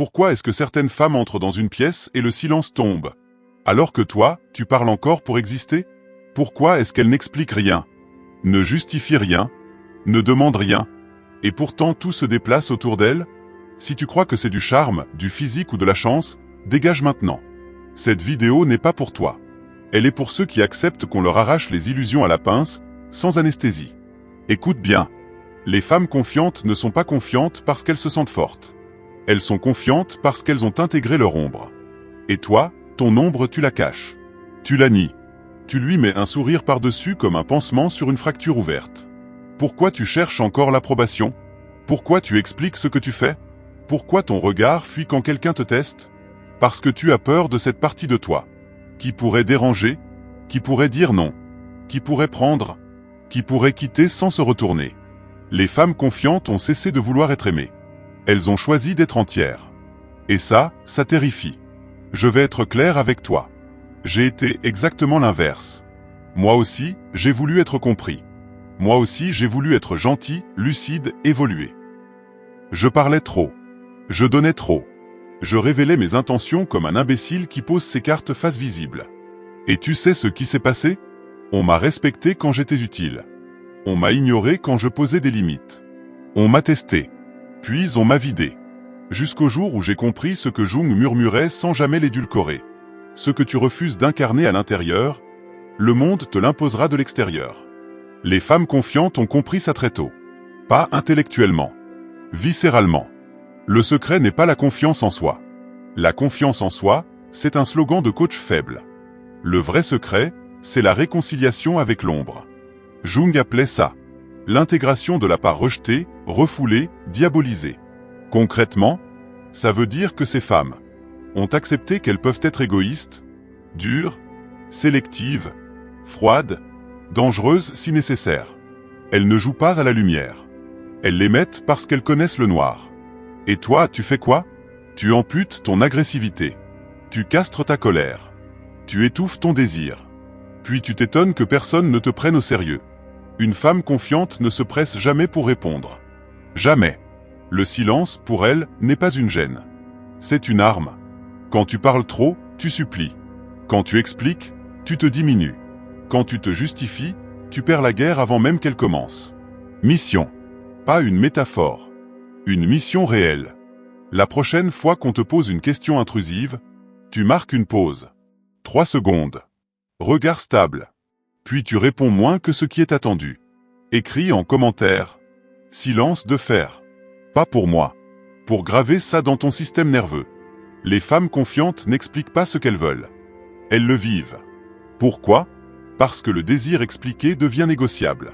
Pourquoi est-ce que certaines femmes entrent dans une pièce et le silence tombe? Alors que toi, tu parles encore pour exister? Pourquoi est-ce qu'elles n'expliquent rien? Ne justifient rien? Ne demandent rien? Et pourtant tout se déplace autour d'elles? Si tu crois que c'est du charme, du physique ou de la chance, dégage maintenant. Cette vidéo n'est pas pour toi. Elle est pour ceux qui acceptent qu'on leur arrache les illusions à la pince, sans anesthésie. Écoute bien. Les femmes confiantes ne sont pas confiantes parce qu'elles se sentent fortes. Elles sont confiantes parce qu'elles ont intégré leur ombre. Et toi, ton ombre, tu la caches. Tu la nies. Tu lui mets un sourire par-dessus comme un pansement sur une fracture ouverte. Pourquoi tu cherches encore l'approbation? Pourquoi tu expliques ce que tu fais? Pourquoi ton regard fuit quand quelqu'un te teste? Parce que tu as peur de cette partie de toi. Qui pourrait déranger? Qui pourrait dire non? Qui pourrait prendre? Qui pourrait quitter sans se retourner? Les femmes confiantes ont cessé de vouloir être aimées. Elles ont choisi d'être entières. Et ça terrifie. Je vais être clair avec toi. J'ai été exactement l'inverse. Moi aussi, j'ai voulu être compris. Moi aussi, j'ai voulu être gentil, lucide, évoluer. Je parlais trop. Je donnais trop. Je révélais mes intentions comme un imbécile qui pose ses cartes face visible. Et tu sais ce qui s'est passé? On m'a respecté quand j'étais utile. On m'a ignoré quand je posais des limites. On m'a testé. Puis on m'a vidé. Jusqu'au jour où j'ai compris ce que Jung murmurait sans jamais l'édulcorer. Ce que tu refuses d'incarner à l'intérieur, le monde te l'imposera de l'extérieur. Les femmes confiantes ont compris ça très tôt. Pas intellectuellement. Viscéralement. Le secret n'est pas la confiance en soi. La confiance en soi, c'est un slogan de coach faible. Le vrai secret, c'est la réconciliation avec l'ombre. Jung appelait ça l'intégration de la part rejetée, refoulée, diabolisée. Concrètement, ça veut dire que ces femmes ont accepté qu'elles peuvent être égoïstes, dures, sélectives, froides, dangereuses si nécessaire. Elles ne jouent pas à la lumière. Elles l'émettent parce qu'elles connaissent le noir. Et toi, tu fais quoi? Tu amputes ton agressivité. Tu castres ta colère. Tu étouffes ton désir. Puis tu t'étonnes que personne ne te prenne au sérieux. Une femme confiante ne se presse jamais pour répondre. Jamais. Le silence, pour elle, n'est pas une gêne. C'est une arme. Quand tu parles trop, tu supplies. Quand tu expliques, tu te diminues. Quand tu te justifies, tu perds la guerre avant même qu'elle commence. Mission. Pas une métaphore. Une mission réelle. La prochaine fois qu'on te pose une question intrusive, tu marques une pause. 3 secondes. Regard stable. Puis tu réponds moins que ce qui est attendu. Écris en commentaire. Silence de fer. Pas pour moi. Pour graver ça dans ton système nerveux. Les femmes confiantes n'expliquent pas ce qu'elles veulent. Elles le vivent. Pourquoi? Parce que le désir expliqué devient négociable.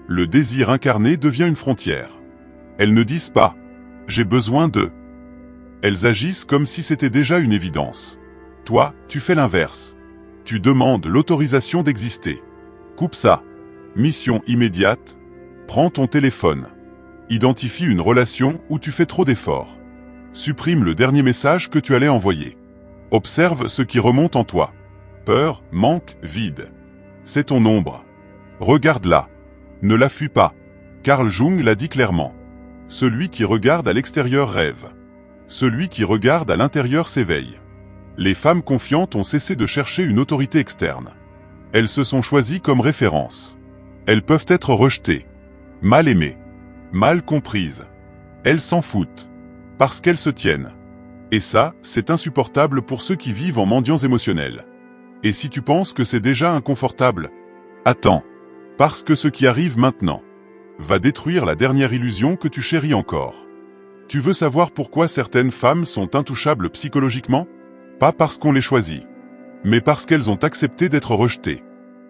Le désir incarné devient une frontière. Elles ne disent pas « j'ai besoin de ». Elles agissent comme si c'était déjà une évidence. Toi, tu fais l'inverse. Tu demandes l'autorisation d'exister. Coupe ça. Mission immédiate. Prends ton téléphone. Identifie une relation où tu fais trop d'efforts. Supprime le dernier message que tu allais envoyer. Observe ce qui remonte en toi. Peur, manque, vide. C'est ton ombre. Regarde-la. Ne la fuis pas. Carl Jung l'a dit clairement. Celui qui regarde à l'extérieur rêve. Celui qui regarde à l'intérieur s'éveille. Les femmes confiantes ont cessé de chercher une autorité externe. Elles se sont choisies comme référence. Elles peuvent être rejetées, mal aimées, mal comprises. Elles s'en foutent, parce qu'elles se tiennent. Et ça, c'est insupportable pour ceux qui vivent en mendiants émotionnels. Et si tu penses que c'est déjà inconfortable, attends, parce que ce qui arrive maintenant va détruire la dernière illusion que tu chéris encore. Tu veux savoir pourquoi certaines femmes sont intouchables psychologiquement? Pas parce qu'on les choisit, mais parce qu'elles ont accepté d'être rejetées.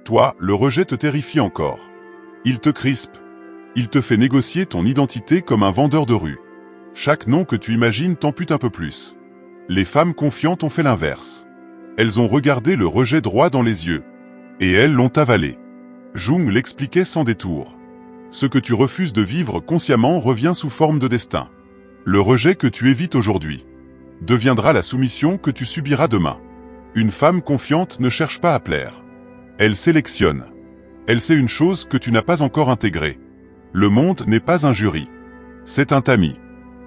Toi, le rejet te terrifie encore. Il te crispe. Il te fait négocier ton identité comme un vendeur de rue. Chaque nom que tu imagines t'ampute un peu plus. Les femmes confiantes ont fait l'inverse. Elles ont regardé le rejet droit dans les yeux. Et elles l'ont avalé. Jung l'expliquait sans détour. Ce que tu refuses de vivre consciemment revient sous forme de destin. Le rejet que tu évites aujourd'hui deviendra la soumission que tu subiras demain. Une femme confiante ne cherche pas à plaire. Elle sélectionne. Elle sait une chose que tu n'as pas encore intégrée. Le monde n'est pas un jury. C'est un tamis.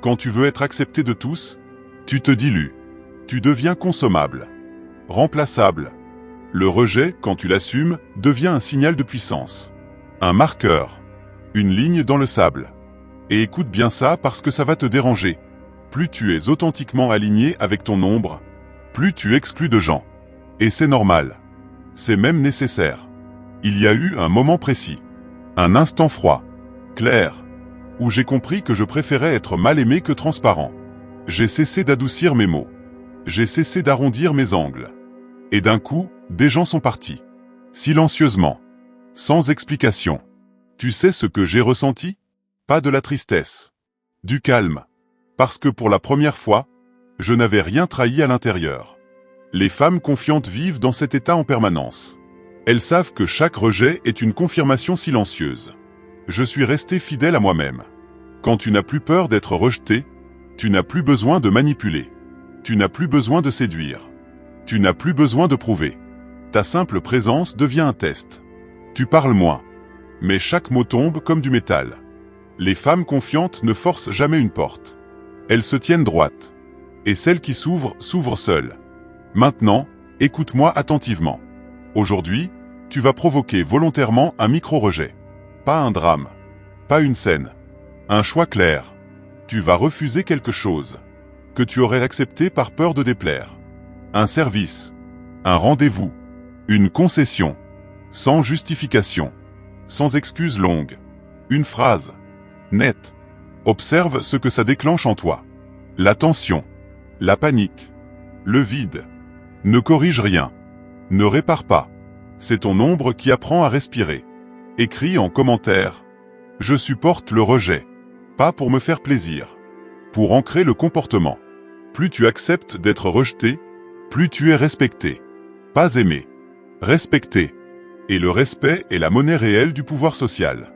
Quand tu veux être accepté de tous, Tu te dilues. Tu deviens consommable. Remplaçable. Le rejet, quand tu l'assumes, devient un signal de puissance. Un marqueur. Une ligne dans le sable. Et écoute bien ça parce que ça va te déranger. Plus tu es authentiquement aligné avec ton ombre, plus tu exclus de gens. Et c'est normal. C'est même nécessaire. Il y a eu un moment précis. Un instant froid. Clair. Où j'ai compris que je préférais être mal aimé que transparent. J'ai cessé d'adoucir mes mots. J'ai cessé d'arrondir mes angles. Et d'un coup, des gens sont partis. Silencieusement. Sans explication. Tu sais ce que j'ai ressenti? Pas de la tristesse. Du calme. Parce que pour la première fois, je n'avais rien trahi à l'intérieur. Les femmes confiantes vivent dans cet état en permanence. Elles savent que chaque rejet est une confirmation silencieuse. Je suis resté fidèle à moi-même. Quand tu n'as plus peur d'être rejeté, tu n'as plus besoin de manipuler. Tu n'as plus besoin de séduire. Tu n'as plus besoin de prouver. Ta simple présence devient un test. Tu parles moins. Mais chaque mot tombe comme du métal. Les femmes confiantes ne forcent jamais une porte. Elles se tiennent droites. Et celles qui s'ouvrent, s'ouvrent seules. Maintenant, écoute-moi attentivement. Aujourd'hui, tu vas provoquer volontairement un micro-rejet. Pas un drame. Pas une scène. Un choix clair. Tu vas refuser quelque chose que tu aurais accepté par peur de déplaire. Un service. Un rendez-vous. Une concession. Sans justification. Sans excuse longue. Une phrase. Nette. Observe ce que ça déclenche en toi. La tension. La panique. Le vide. Ne corrige rien. Ne répare pas. C'est ton ombre qui apprend à respirer. Écris en commentaire. Je supporte le rejet. Pas pour me faire plaisir. Pour ancrer le comportement. Plus tu acceptes d'être rejeté, plus tu es respecté. Pas aimé. Respecté. Et le respect est la monnaie réelle du pouvoir social.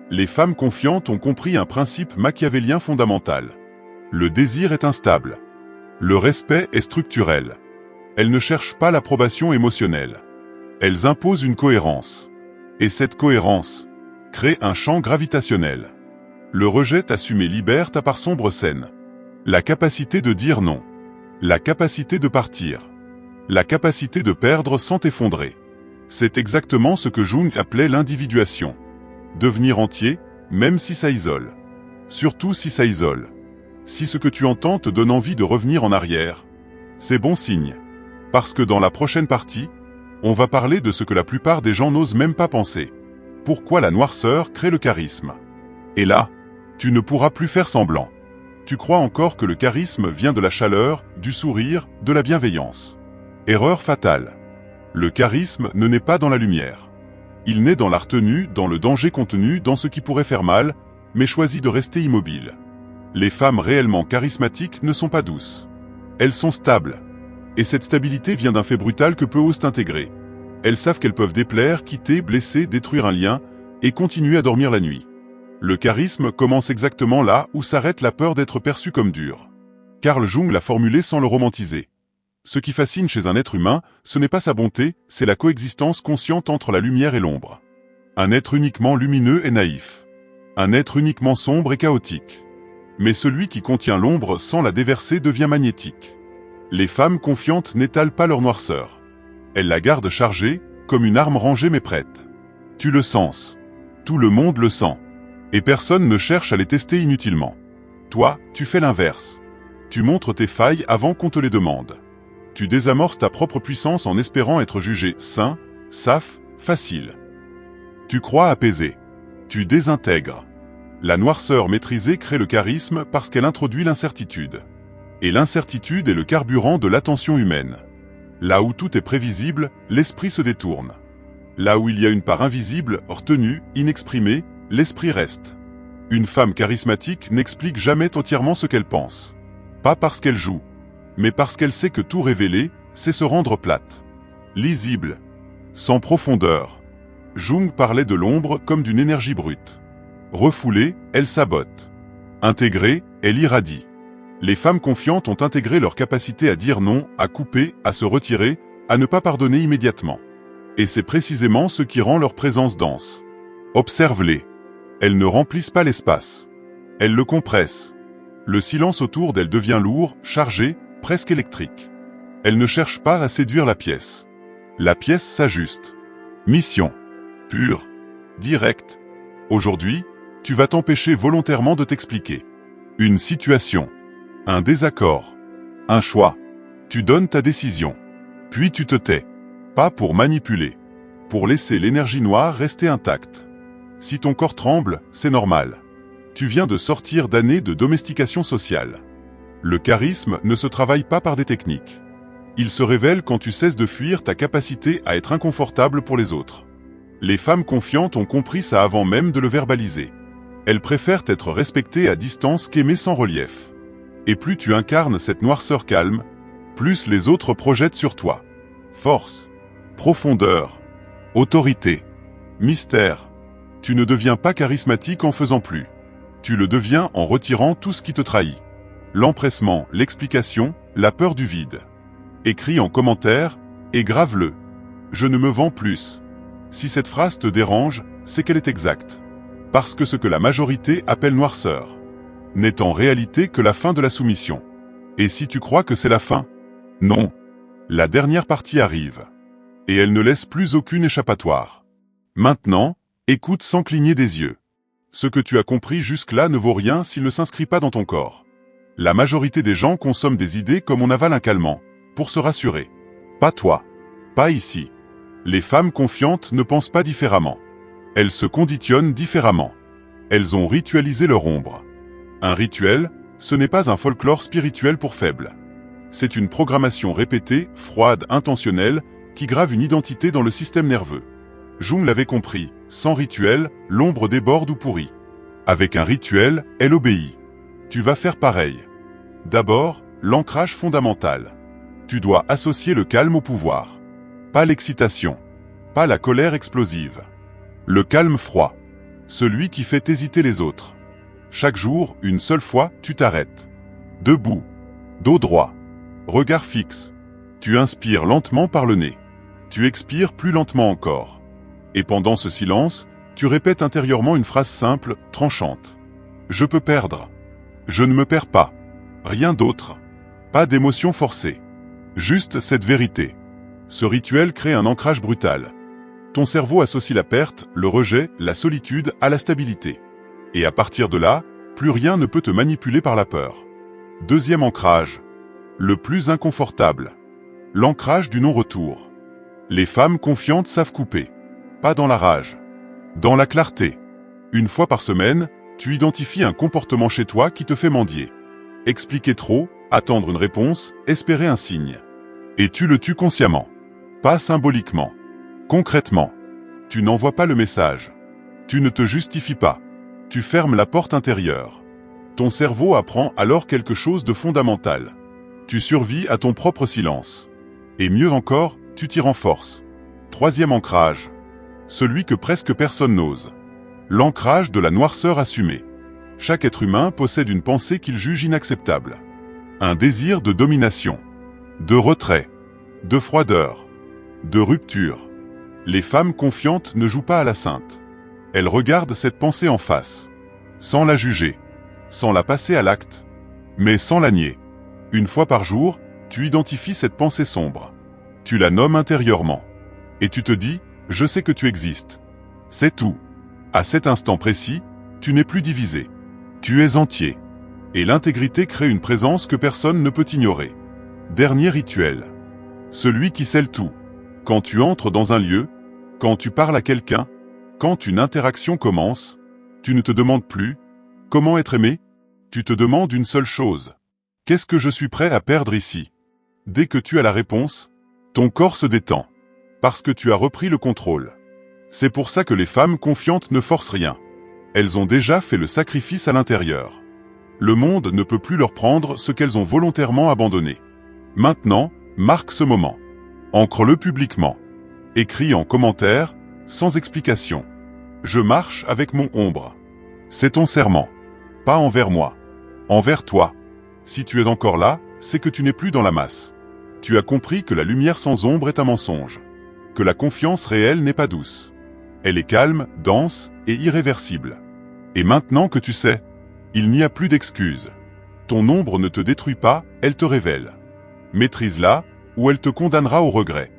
Les femmes confiantes ont compris un principe machiavélien fondamental. Le désir est instable. Le respect est structurel. Elles ne cherchent pas l'approbation émotionnelle. Elles imposent une cohérence. Et cette cohérence crée un champ gravitationnel. Le rejet assumé libère ta part sombre saine. La capacité de dire non. La capacité de partir. La capacité de perdre sans t'effondrer. C'est exactement ce que Jung appelait l'individuation. Devenir entier, même si ça isole. Surtout si ça isole. Si ce que tu entends te donne envie de revenir en arrière, c'est bon signe. Parce que dans la prochaine partie, on va parler de ce que la plupart des gens n'osent même pas penser. Pourquoi la noirceur crée le charisme. Et là, tu ne pourras plus faire semblant. Tu crois encore que le charisme vient de la chaleur, du sourire, de la bienveillance. Erreur fatale. Le charisme ne naît pas dans la lumière. Il naît dans la retenue, dans le danger contenu, dans ce qui pourrait faire mal, mais choisit de rester immobile. Les femmes réellement charismatiques ne sont pas douces. Elles sont stables. Et cette stabilité vient d'un fait brutal que peu osent intégrer. Elles savent qu'elles peuvent déplaire, quitter, blesser, détruire un lien, et continuer à dormir la nuit. Le charisme commence exactement là où s'arrête la peur d'être perçu comme dur. Carl Jung l'a formulé sans le romantiser. Ce qui fascine chez un être humain, ce n'est pas sa bonté, c'est la coexistence consciente entre la lumière et l'ombre. Un être uniquement lumineux est naïf. Un être uniquement sombre est chaotique. Mais celui qui contient l'ombre sans la déverser devient magnétique. Les femmes confiantes n'étalent pas leur noirceur. Elles la gardent chargée, comme une arme rangée mais prête. Tu le sens. Tout le monde le sent. Et personne ne cherche à les tester inutilement. Toi, tu fais l'inverse. Tu montres tes failles avant qu'on te les demande. Tu désamorces ta propre puissance en espérant être jugé sain, safe, facile. Tu crois apaisé. Tu désintègres. La noirceur maîtrisée crée le charisme parce qu'elle introduit l'incertitude. Et l'incertitude est le carburant de l'attention humaine. Là où tout est prévisible, l'esprit se détourne. Là où il y a une part invisible, retenue, inexprimée, l'esprit reste. Une femme charismatique n'explique jamais entièrement ce qu'elle pense. Pas parce qu'elle joue, mais parce qu'elle sait que tout révéler, c'est se rendre plate. Lisible. Sans profondeur. Jung parlait de l'ombre comme d'une énergie brute. Refoulée, elle sabote. Intégrée, elle irradie. Les femmes confiantes ont intégré leur capacité à dire non, à couper, à se retirer, à ne pas pardonner immédiatement. Et c'est précisément ce qui rend leur présence dense. Observe-les. Elles ne remplissent pas l'espace. Elles le compressent. Le silence autour d'elle devient lourd, chargé, presque électrique. Elle ne cherche pas à séduire la pièce. La pièce s'ajuste. Mission. Pure. Directe. Aujourd'hui, tu vas t'empêcher volontairement de t'expliquer. Une situation. Un désaccord. Un choix. Tu donnes ta décision. Puis tu te tais. Pas pour manipuler. Pour laisser l'énergie noire rester intacte. Si ton corps tremble, c'est normal. Tu viens de sortir d'années de domestication sociale. Le charisme ne se travaille pas par des techniques. Il se révèle quand tu cesses de fuir ta capacité à être inconfortable pour les autres. Les femmes confiantes ont compris ça avant même de le verbaliser. Elles préfèrent être respectées à distance qu'aimées sans relief. Et plus tu incarnes cette noirceur calme, plus les autres projettent sur toi. Force, profondeur, autorité, mystère. Tu ne deviens pas charismatique en faisant plus. Tu le deviens en retirant tout ce qui te trahit. L'empressement, l'explication, la peur du vide. Écris en commentaire et grave-le. Je ne me vends plus. Si cette phrase te dérange, c'est qu'elle est exacte. Parce que ce que la majorité appelle noirceur n'est en réalité que la fin de la soumission. Et si tu crois que c'est la fin, non. La dernière partie arrive. Et elle ne laisse plus aucune échappatoire. Maintenant, écoute sans cligner des yeux. Ce que tu as compris jusque-là ne vaut rien s'il ne s'inscrit pas dans ton corps. La majorité des gens consomment des idées comme on avale un calmant, pour se rassurer. Pas toi. Pas ici. Les femmes confiantes ne pensent pas différemment. Elles se conditionnent différemment. Elles ont ritualisé leur ombre. Un rituel, ce n'est pas un folklore spirituel pour faibles. C'est une programmation répétée, froide, intentionnelle, qui grave une identité dans le système nerveux. Jung l'avait compris, sans rituel, l'ombre déborde ou pourrit. Avec un rituel, elle obéit. Tu vas faire pareil. D'abord, l'ancrage fondamental. Tu dois associer le calme au pouvoir. Pas l'excitation. Pas la colère explosive. Le calme froid. Celui qui fait hésiter les autres. Chaque jour, une seule fois, tu t'arrêtes. Debout. Dos droit. Regard fixe. Tu inspires lentement par le nez. Tu expires plus lentement encore. Et pendant ce silence, tu répètes intérieurement une phrase simple, tranchante. Je peux perdre. Je ne me perds pas. Rien d'autre. Pas d'émotion forcée. Juste cette vérité. Ce rituel crée un ancrage brutal. Ton cerveau associe la perte, le rejet, la solitude à la stabilité. Et à partir de là, plus rien ne peut te manipuler par la peur. Deuxième ancrage. Le plus inconfortable. L'ancrage du non-retour. Les femmes confiantes savent couper. Pas dans la rage. Dans la clarté. Une fois par semaine, tu identifies un comportement chez toi qui te fait mendier. Expliquer trop, attendre une réponse, espérer un signe. Et tu le tues consciemment. Pas symboliquement. Concrètement. Tu n'envoies pas le message. Tu ne te justifies pas. Tu fermes la porte intérieure. Ton cerveau apprend alors quelque chose de fondamental. Tu survis à ton propre silence. Et mieux encore, tu t'y renforces. Troisième ancrage. Celui que presque personne n'ose. L'ancrage de la noirceur assumée. Chaque être humain possède une pensée qu'il juge inacceptable. Un désir de domination. De retrait. De froideur. De rupture. Les femmes confiantes ne jouent pas à la sainte. Elles regardent cette pensée en face. Sans la juger. Sans la passer à l'acte. Mais sans la nier. Une fois par jour, tu identifies cette pensée sombre. Tu la nommes intérieurement. Et tu te dis, je sais que tu existes. C'est tout. À cet instant précis, tu n'es plus divisé. Tu es entier. Et l'intégrité crée une présence que personne ne peut ignorer. Dernier rituel. Celui qui scelle tout. Quand tu entres dans un lieu, quand tu parles à quelqu'un, quand une interaction commence, tu ne te demandes plus « Comment être aimé ?» Tu te demandes une seule chose. Qu'est-ce que je suis prêt à perdre ici? Dès que tu as la réponse, ton corps se détend. Parce que tu as repris le contrôle. C'est pour ça que les femmes confiantes ne forcent rien. Elles ont déjà fait le sacrifice à l'intérieur. Le monde ne peut plus leur prendre ce qu'elles ont volontairement abandonné. Maintenant, marque ce moment. Ancre-le publiquement. Écris en commentaire, sans explication. Je marche avec mon ombre. C'est ton serment. Pas envers moi. Envers toi. Si tu es encore là, c'est que tu n'es plus dans la masse. Tu as compris que la lumière sans ombre est un mensonge. Que la confiance réelle n'est pas douce. Elle est calme, dense et irréversible. Et maintenant que tu sais, il n'y a plus d'excuses. Ton ombre ne te détruit pas, elle te révèle. Maîtrise-la, ou elle te condamnera au regret.